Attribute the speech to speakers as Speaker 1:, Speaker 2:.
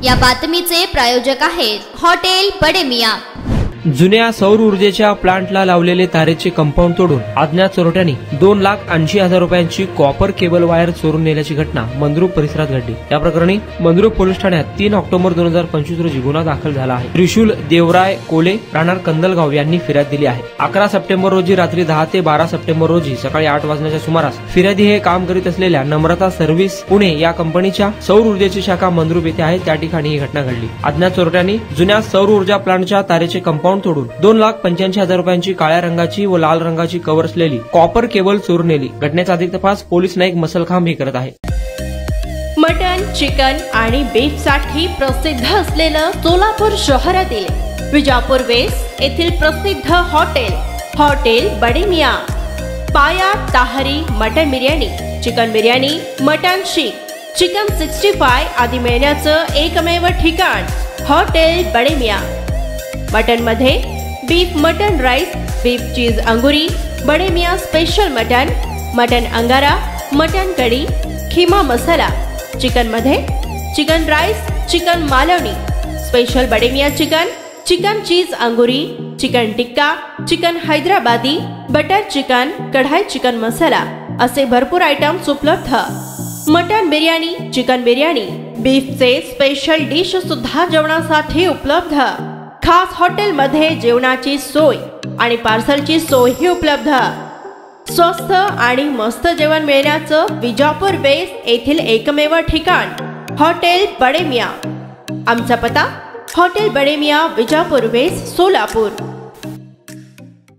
Speaker 1: या बातमीचे प्रायोजक आहेत हॉटेल बडे मियां।
Speaker 2: जुन्या सौर ऊर्जेच्या प्लांटला लावलेले तारेचे कंपाऊंड तोडून अज्ञात चोरट्यांनी 2,80,000 रुपयांची कॉपर केबल वायर चोरून नेल्याची घटना मंद्रुप परिसरात घडली। या प्रकरणी मंद्रुप पोलीस ठाण्यात 3 ऑक्टोबर 2025 रोजी गुन्हा दाखल झाला आहे। त्रिशूल देवराय कोले राहणार कंदलगाव यांनी फिर्याद दिली आहे। 11 सप्टेंबर रोजी रात्री 10 ते 12 सप्टेंबर रोजी सकाळी 8 वाजण्याच्या सुमारास फिर्यादी हे काम करीत असलेल्या नम्रता सर्व्हिस पुणे या कंपनीच्या सौर ऊर्जेची शाखा मंद्रुप येथे आहे। त्या ठिकाणी ही घटना घडली। अज्ञात चोरट्यांनी जुन्या सौर ऊर्जा प्लांटच्या तारेचे कंपाऊंड तोडून 2,85,000 रुपयांची काळ्या रंगाची व लाल रंगाची कव्हर असलेली कॉपर केबल चोरून नेली। घटनेचा अधिक तपास पोलीस नाईक मसलखांब हे करत आहेत।
Speaker 3: मटन, चिकन आणि बीफ साठी प्रसिद्ध असलेलं सोलापूर शहरातील विजापूर वेस्ट येथील प्रसिद्ध हॉटेल बडे मियां। पाया ताहरी mutton biryani, chicken biryani, mutton seekh, chicken 65 आदी मिळण्याचं एकमेव ठिकाण हॉटेल बडे मियां। मटन मध्ये beef mutton rice, beef cheese अंगुरी, Bade Miyan special mutton, mutton अंगारा, मटन कढी, खीमा मसाला। चिकन मध्ये chicken rice, chicken Malvani, special Bade Miyan chicken, chicken cheese अंगुरी, chicken tikka, chicken Hyderabadi, butter chicken, kadai chicken masala असे भरपूर आयटम्स उपलब्ध। मटन बिर्याणी, चिकन बिर्याणी, बीफचे स्पेशल डिश सुद्धा जेवणासाठी उपलब्ध। खास हॉटेल मध्ये जेवणाची सोय आणि पार्सलची सोयही उपलब्ध। स्वस्त आणि मस्त जेवण मिळण्याचं विजापूर वेस्ट येथील एकमेव ठिकाण हॉटेल बडे मियां। आमचा पत्ता हॉटेल बडे मियां, विजापूर वेस्ट, सोलापूर।